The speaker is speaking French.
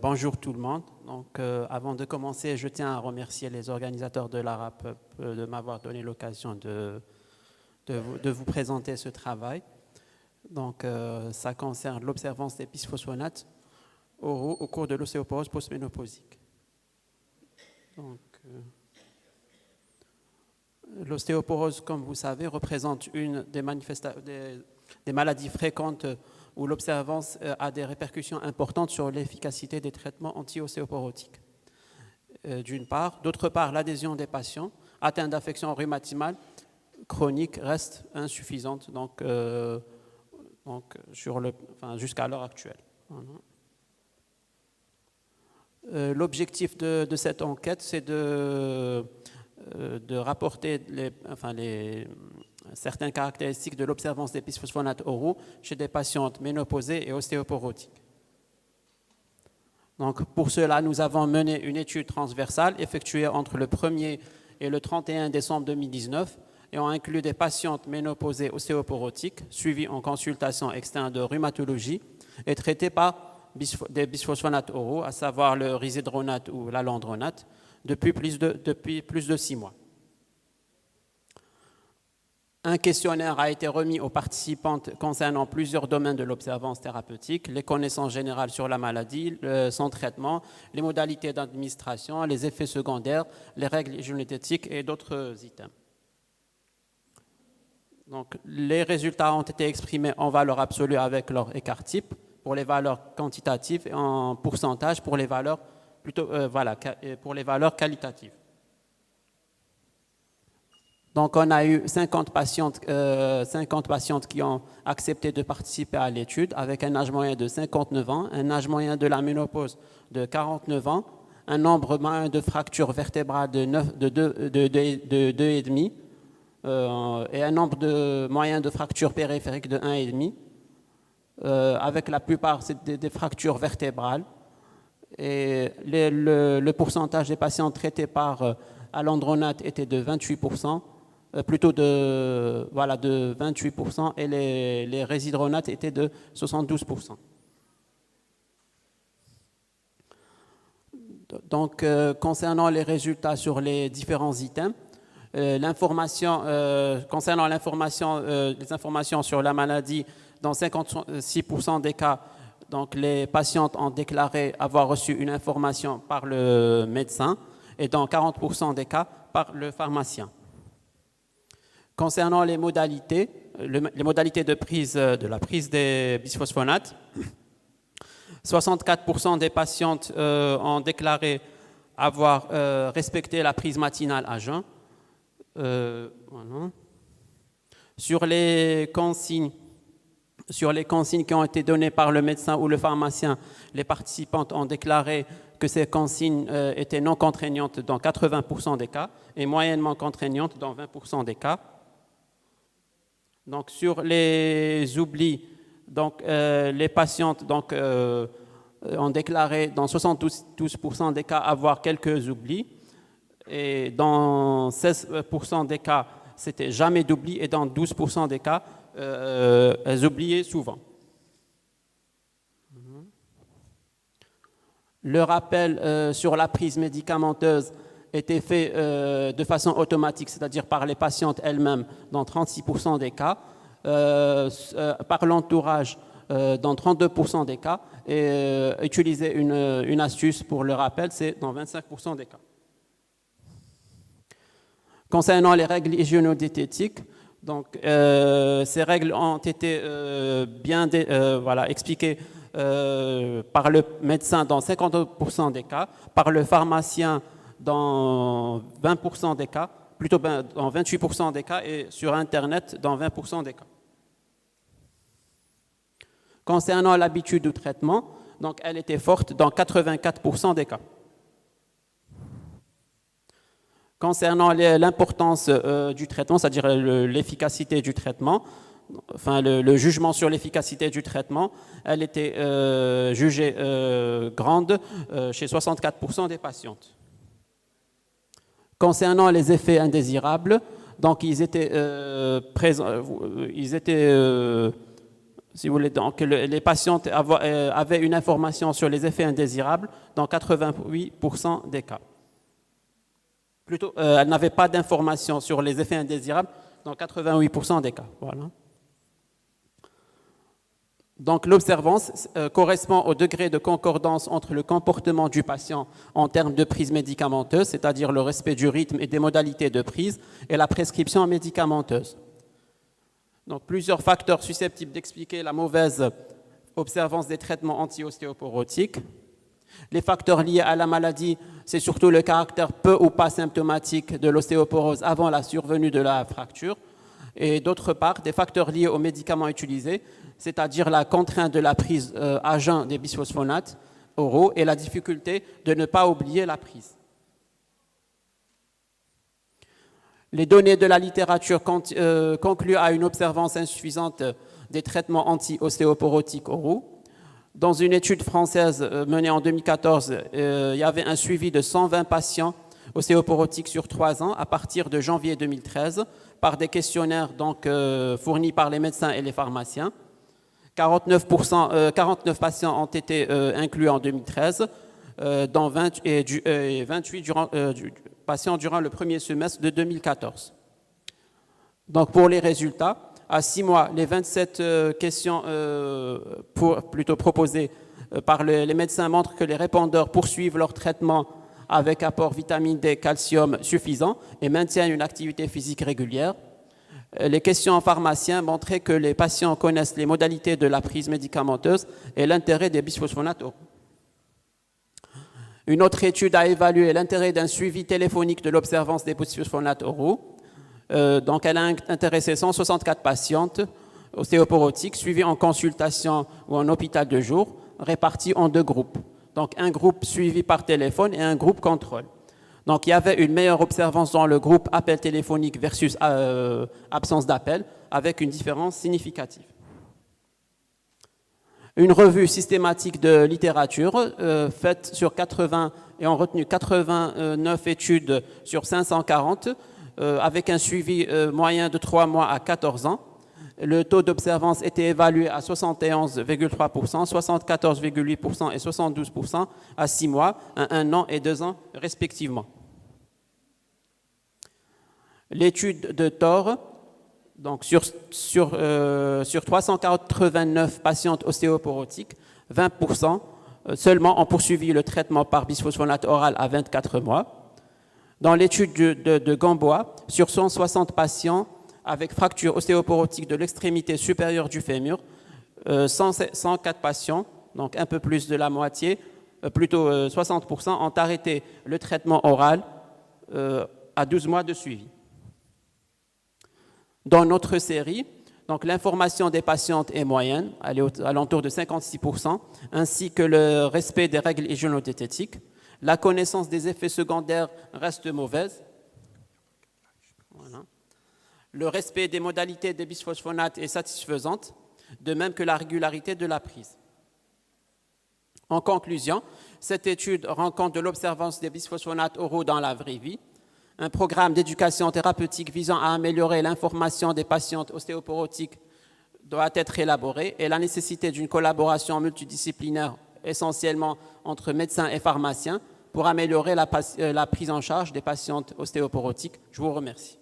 Bonjour tout le monde. Donc, avant de commencer, je tiens à remercier les organisateurs de l'ARAP de m'avoir donné l'occasion de vous présenter ce travail. Donc, ça concerne l'observance des bisphosphonates oraux au cours de l'ostéoporose postménopausique. Donc, l'ostéoporose, comme vous savez, représente une des maladies fréquentes où l'observance a des répercussions importantes sur l'efficacité des traitements anti-ostéoporotiques. D'une part. D'autre part, l'adhésion des patients atteints d'affections rhumatismales chroniques reste insuffisante jusqu'à l'heure actuelle. L'objectif de cette enquête, c'est de rapporter certaines caractéristiques de l'observance des bisphosphonates oraux chez des patientes ménopausées et ostéoporotiques. Donc, pour cela, nous avons mené une étude transversale effectuée entre le 1er et le 31 décembre 2019 et ont inclus des patientes ménopausées ostéoporotiques suivies en consultation externe de rhumatologie et traitées par des bisphosphonates oraux, à savoir le risedronate ou l'alendronate, depuis plus de 6 mois. Un questionnaire a été remis aux participantes concernant plusieurs domaines de l'observance thérapeutique, les connaissances générales sur la maladie, son traitement, les modalités d'administration, les effets secondaires, les règles hygiéniques et d'autres items. Donc, les résultats ont été exprimés en valeur absolue avec leur écart type pour les valeurs quantitatives et en pourcentage pour les valeurs, pour les valeurs qualitatives. Donc, on a eu 50 patientes qui ont accepté de participer à l'étude avec un âge moyen de 59 ans, un âge moyen de la ménopause de 49 ans, un nombre moyen de fractures vertébrales de 2,5 et un nombre moyen de fractures périphériques de 1,5, avec la plupart des fractures vertébrales. Et le pourcentage des patients traités par alendronate était de 28%. Plutôt de 28% et les résidronates étaient de 72%. Donc, concernant les résultats sur les différents items, les informations sur la maladie, dans 56% des cas, donc les patientes ont déclaré avoir reçu une information par le médecin et dans 40% des cas par le pharmacien. Concernant les modalités de la prise des bisphosphonates, 64% des patientes ont déclaré avoir respecté la prise matinale à jeun. Sur les consignes qui ont été données par le médecin ou le pharmacien, les participantes ont déclaré que ces consignes étaient non contraignantes dans 80% des cas et moyennement contraignantes dans 20% des cas. Donc, sur les oublis, les patientes ont déclaré dans 72% des cas avoir quelques oublis et dans 16% des cas, c'était jamais d'oubli et dans 12% des cas, elles oubliaient souvent. Le rappel sur la prise médicamenteuse était fait de façon automatique, c'est-à-dire par les patientes elles-mêmes dans 36% des cas, par l'entourage dans 32% des cas, et utiliser une astuce pour le rappel, c'est dans 25% des cas. Concernant les règles hygiéno-diététiques, donc, ces règles ont été bien expliquées par le médecin dans 50% des cas, par le pharmacien dans 20% des cas, plutôt dans 28% des cas et sur Internet dans 20% des cas. Concernant l'habitude de traitement, donc elle était forte dans 84% des cas. Concernant l'importance du traitement, c'est-à-dire l'efficacité du traitement, enfin le jugement sur l'efficacité du traitement, elle était jugée grande chez 64% des patientes. Concernant les effets indésirables, donc ils étaient Si vous voulez, donc les patientes avaient une information sur les effets indésirables dans 88% des cas. Plutôt, elles n'avaient pas d'information sur les effets indésirables dans 88% des cas. Voilà. Donc l'observance correspond au degré de concordance entre le comportement du patient en termes de prise médicamenteuse, c'est-à-dire le respect du rythme et des modalités de prise, et la prescription médicamenteuse. Donc plusieurs facteurs susceptibles d'expliquer la mauvaise observance des traitements anti-ostéoporotiques. Les facteurs liés à la maladie, c'est surtout le caractère peu ou pas symptomatique de l'ostéoporose avant la survenue de la fracture. Et d'autre part, des facteurs liés aux médicaments utilisés, c'est-à-dire la contrainte de la prise à jeun des bisphosphonates oraux et la difficulté de ne pas oublier la prise. Les données de la littérature concluent à une observance insuffisante des traitements anti-ostéoporotiques oraux. Dans une étude française menée en 2014, il y avait un suivi de 120 patients ostéoporotiques sur 3 ans à partir de janvier 2013 par des questionnaires donc, fournis par les médecins et les pharmaciens. 49 patients ont été inclus en 2013, dont 28 patients durant le premier semestre de 2014. Donc pour les résultats, à 6 mois, les 27 questions proposées par les médecins montrent que les répondeurs poursuivent leur traitement avec apport vitamine D, calcium suffisant et maintiennent une activité physique régulière. Les questions pharmaciens montraient que les patients connaissent les modalités de la prise médicamenteuse et l'intérêt des bisphosphonates oraux. Une autre étude a évalué l'intérêt d'un suivi téléphonique de l'observance des bisphosphonates oraux. Donc elle a intéressé 164 patientes ostéoporotiques suivies en consultation ou en hôpital de jour, réparties en 2 groupes. Donc un groupe suivi par téléphone et un groupe contrôle. Donc il y avait une meilleure observance dans le groupe appel téléphonique versus absence d'appel, avec une différence significative. Une revue systématique de littérature faite sur 80 et ont retenu 89 études sur 540 avec un suivi moyen de 3 mois à 14 ans. Le taux d'observance était évalué à 71,3%, 74,8% et 72% à 6 mois, à 1 an et 2 ans respectivement. L'étude de Thor, donc sur 389 patientes ostéoporotiques, 20% seulement ont poursuivi le traitement par bisphosphonate oral à 24 mois. Dans l'étude de Gamboa, sur 160 patients avec fracture ostéoporotique de l'extrémité supérieure du fémur, 104 patients, donc un peu plus de la moitié, plutôt 60%, ont arrêté le traitement oral à 12 mois de suivi. Dans notre série, donc l'information des patientes est moyenne, elle est à l'entour de 56%, ainsi que le respect des règles hygiéno-diététiques. La connaissance des effets secondaires reste mauvaise. Voilà. Le respect des modalités des bisphosphonates est satisfaisante, de même que la régularité de la prise. En conclusion, cette étude rend compte de l'observance des bisphosphonates oraux dans la vraie vie. Un programme d'éducation thérapeutique visant à améliorer l'information des patientes ostéoporotiques doit être élaboré et la nécessité d'une collaboration multidisciplinaire essentiellement entre médecins et pharmaciens pour améliorer la prise en charge des patientes ostéoporotiques. Je vous remercie.